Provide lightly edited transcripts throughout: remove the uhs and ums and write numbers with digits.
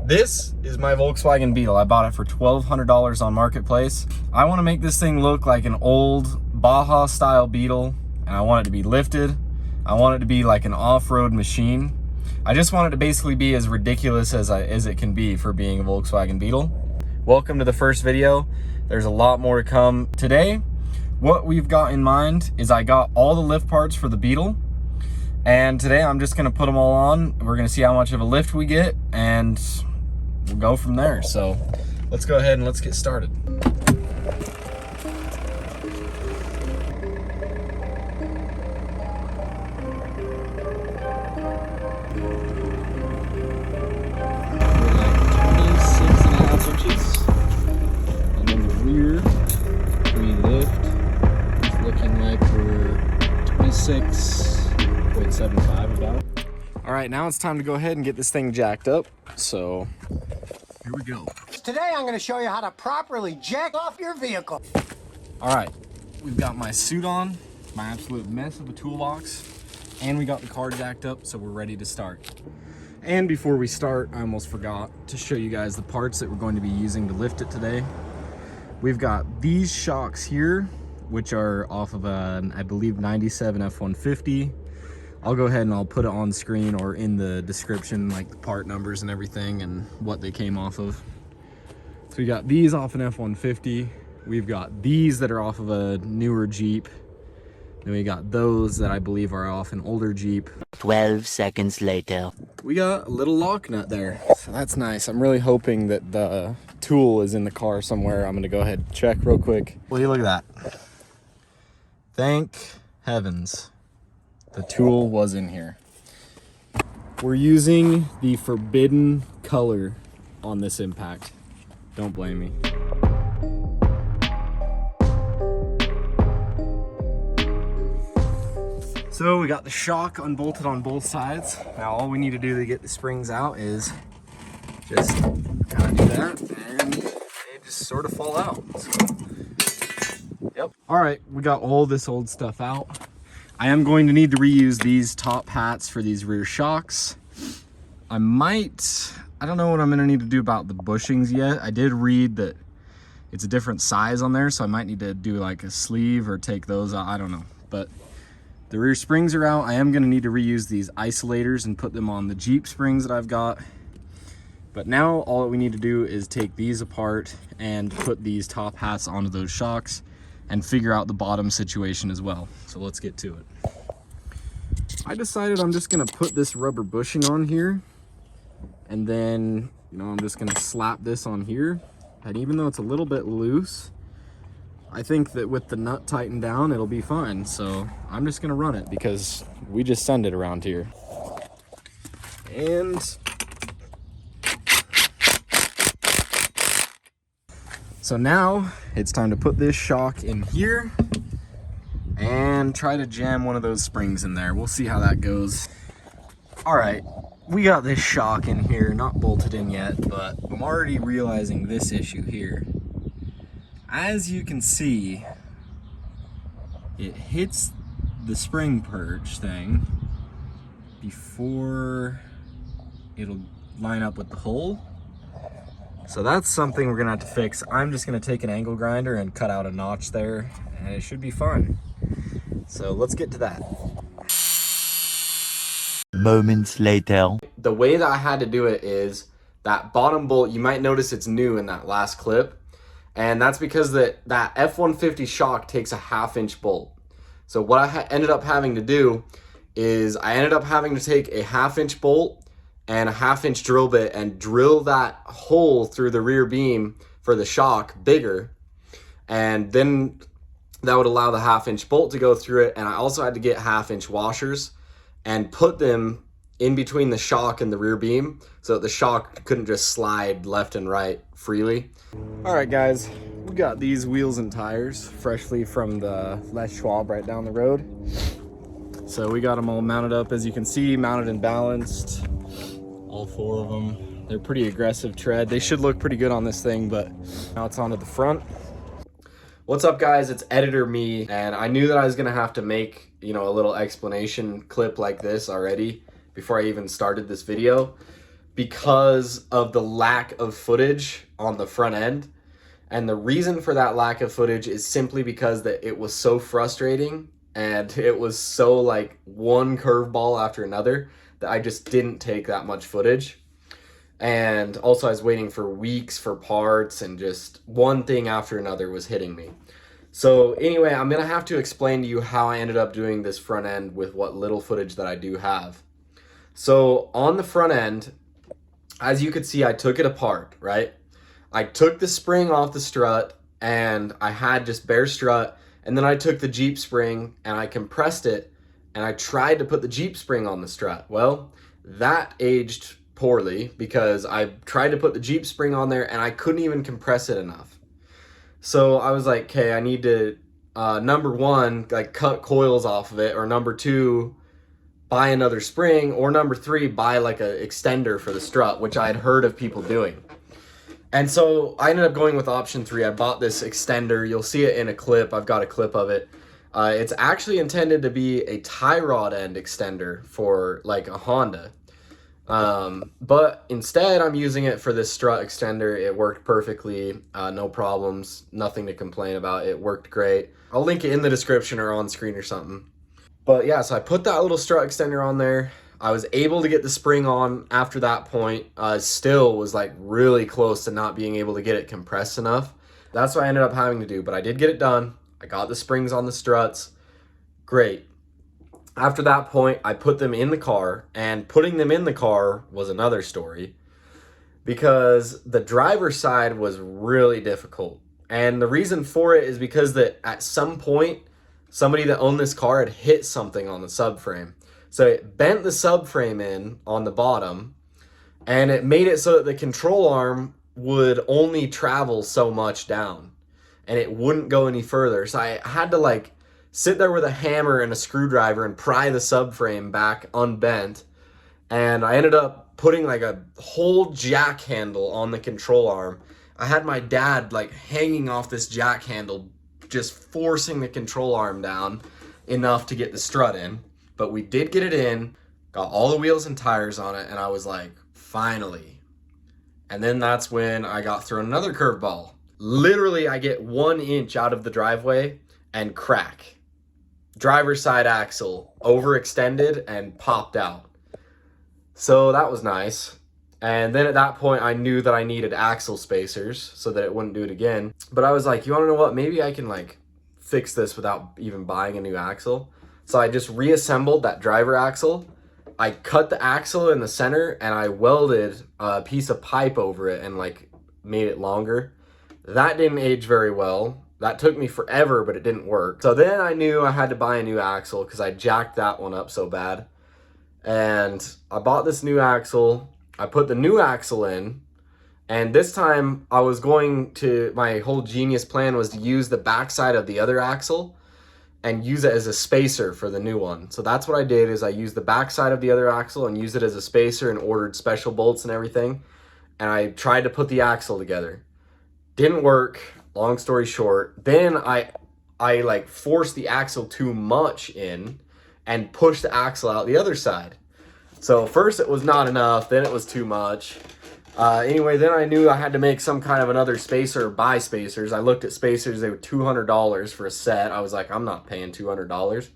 This is my Volkswagen Beetle. I bought it for $1,200 on Marketplace. I want to make this thing look like an old Baja style Beetle, and I want it to be lifted. I want it to be like an off-road machine. I just want it to basically be as ridiculous as it can be for being a Volkswagen Beetle. Welcome to the first video. There's a lot more to come. Today, what we've got in mind is I got all the lift parts for the Beetle, and today I'm just gonna put them all on. We're gonna see how much of a lift we get, and we'll go from there. So let's go ahead and let's get started. All right, now it's time to go ahead and get this thing jacked up. So here we go. Today I'm going to show you how to properly jack off your vehicle. All right, we've got my suit on, my absolute mess of a toolbox, and we got the car jacked up, so we're ready to start. And before we start, I almost forgot to show you guys the parts that we're going to be using to lift it today. We've got these shocks here, which are off of an, I believe, 97 F-150. I'll go ahead and I'll put it on screen or in the description, like the part numbers and everything and what they came off of. So we got these off an F-150. We've got these that are off of a newer Jeep. Then we got those that I believe are off an older Jeep. 12 seconds later. We got a little lock nut there, so that's nice. I'm really hoping that the tool is in the car somewhere. I'm gonna go ahead and check real quick. Will you look at that? Thank heavens. The tool was in here. We're using the forbidden color on this impact. Don't blame me. So we got the shock unbolted on both sides. Now all we need to do to get the springs out is just kind of do that and they just sort of fall out. So, yep. All right, we got all this old stuff out. I am going to need to reuse these top hats for these rear shocks. I don't know what I'm gonna need to do about the bushings yet. I did read that it's a different size on there, so I might need to do like a sleeve or take those out, I don't know. But the rear springs are out. I am gonna need to reuse these isolators and put them on the Jeep springs that I've got. But now all that we need to do is take these apart and put these top hats onto those shocks and figure out the bottom situation as well. So let's get to it. I decided I'm just gonna put this rubber bushing on here, and then, I'm just gonna slap this on here. And even though it's a little bit loose, I think that with the nut tightened down, it'll be fine. So I'm just gonna run it because we just send it around here. And so now it's time to put this shock in here and try to jam one of those springs in there. We'll see how that goes. All right, we got this shock in here, not bolted in yet, but I'm already realizing this issue here. As you can see, it hits the spring perch thing before it'll line up with the hole. So that's something we're gonna have to fix. I'm just gonna take an angle grinder and cut out a notch there, and it should be fine. So let's get to that. Moments later. The way that I had to do it is that bottom bolt, you might notice it's new in that last clip, and that's because that F-150 shock takes a 1/2-inch bolt. So what I ended up having to do is I ended up having to take a 1/2-inch bolt and a 1/2-inch drill bit and drill that hole through the rear beam for the shock bigger, and then that would allow the 1/2-inch bolt to go through it. And I also had to get 1/2-inch washers and put them in between the shock and the rear beam so that the shock couldn't just slide left and right freely. All right guys, we got these wheels and tires freshly from the Les Schwab right down the road. So we got them all mounted up, as you can see, mounted and balanced. All 4 of them. They're pretty aggressive tread. They should look pretty good on this thing, but now it's onto the front. What's up guys, it's Editor Me, and I knew that I was gonna have to make, a little explanation clip like this already before I even started this video, because of the lack of footage on the front end. And the reason for that lack of footage is simply because that it was so frustrating and it was so like one curveball after another that I just didn't take that much footage. And also I was waiting for weeks for parts, and just one thing after another was hitting me. So anyway, I'm gonna have to explain to you how I ended up doing this front end with what little footage that I do have. So on the front end, as you could see, I took it apart, right? I took the spring off the strut and I had just bare strut, and then I took the Jeep spring and I compressed it and I tried to put the Jeep spring on the strut. Well, that aged poorly because I tried to put the Jeep spring on there and I couldn't even compress it enough. So I was like, okay, I need to, number one, like cut coils off of it, or number two, buy another spring, or number three, buy like an extender for the strut, which I had heard of people doing. And so I ended up going with option three. I bought this extender. You'll see it in a clip. I've got a clip of it. It's actually intended to be a tie rod end extender for like a Honda. But instead I'm using it for this strut extender. It worked perfectly, no problems, nothing to complain about. It worked great. I'll link it in the description or on screen or something. But yeah, so I put that little strut extender on there. I was able to get the spring on after that point. Still was like really close to not being able to get it compressed enough. That's what I ended up having to do, but I did get it done. I got the springs on the struts. Great. After that point, I put them in the car, and putting them in the car was another story because the driver's side was really difficult. And the reason for it is because that at some point, somebody that owned this car had hit something on the subframe. So it bent the subframe in on the bottom, and it made it so that the control arm would only travel so much down and it wouldn't go any further. So I had to like sit there with a hammer and a screwdriver and pry the subframe back unbent. And I ended up putting like a whole jack handle on the control arm. I had my dad like hanging off this jack handle, just forcing the control arm down enough to get the strut in. But we did get it in, got all the wheels and tires on it, and I was like, finally. And then that's when I got thrown another curveball. Literally, I get 1 inch out of the driveway and crack. Driver's side axle overextended and popped out. So that was nice. And then at that point, I knew that I needed axle spacers so that it wouldn't do it again. But I was like, you want to know what? Maybe I can like fix this without even buying a new axle. So I just reassembled that driver axle. I cut the axle in the center and I welded a piece of pipe over it and like made it longer. That didn't age very well. That took me forever, but it didn't work. So then I knew I had to buy a new axle because I jacked that one up so bad. And I bought this new axle. I put the new axle in. And this time I was going to, my whole genius plan was to use the backside of the other axle and use it as a spacer for the new one. So that's what I did, is I used the backside of the other axle and used it as a spacer and ordered special bolts and everything. And I tried to put the axle together. Didn't work, long story short. Then I like forced the axle too much in and pushed the axle out the other side. So first it was not enough, then it was too much. Anyway, then I knew I had to make some kind of another spacer or buy spacers. I looked at spacers, they were $200 for a set. I was like, I'm not paying $200.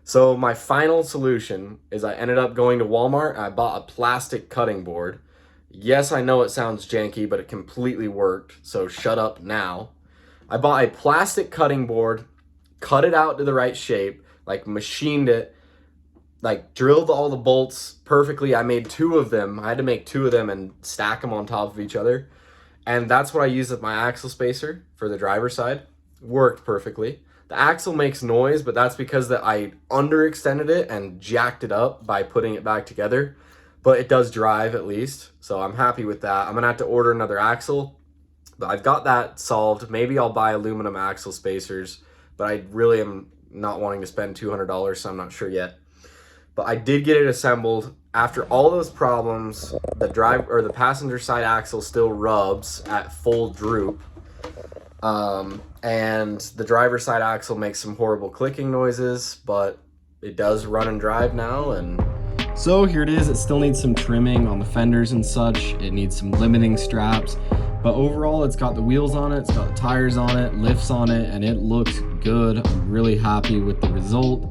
So my final solution is I ended up going to Walmart and I bought a plastic cutting board. Yes, I know it sounds janky, but it completely worked, so shut up now. I bought a plastic cutting board, cut it out to the right shape, like machined it, like drilled all the bolts perfectly. I made 2 of them. I had to make 2 of them and stack them on top of each other. And that's what I used as my axle spacer for the driver's side. Worked perfectly. The axle makes noise, but that's because that I underextended it and jacked it up by putting it back together. But it does drive at least, so I'm happy with that. I'm gonna have to order another axle, but I've got that solved. Maybe I'll buy aluminum axle spacers, but I really am not wanting to spend $200, so I'm not sure yet. But I did get it assembled. After all those problems, the passenger side axle still rubs at full droop. And the driver's side axle makes some horrible clicking noises, but it does run and drive now, and So here it is. It still needs some trimming on the fenders and such. It needs some limiting straps, but overall it's got the wheels on it, it's got the tires on it, lifts on it, and it looks good. I'm really happy with the result.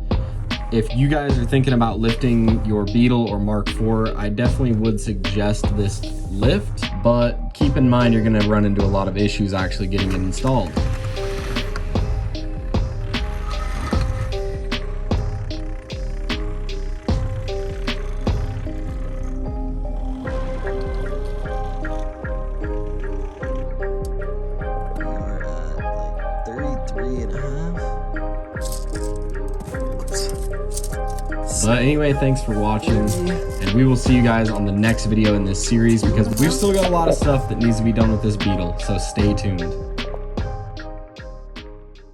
If you guys are thinking about lifting your Beetle or Mark IV, I definitely would suggest this lift, but keep in mind you're gonna run into a lot of issues actually getting it installed. We're at like 33 and a half. But anyway, thanks for watching, and we will see you guys on the next video in this series because we've still got a lot of stuff that needs to be done with this Beetle, so stay tuned.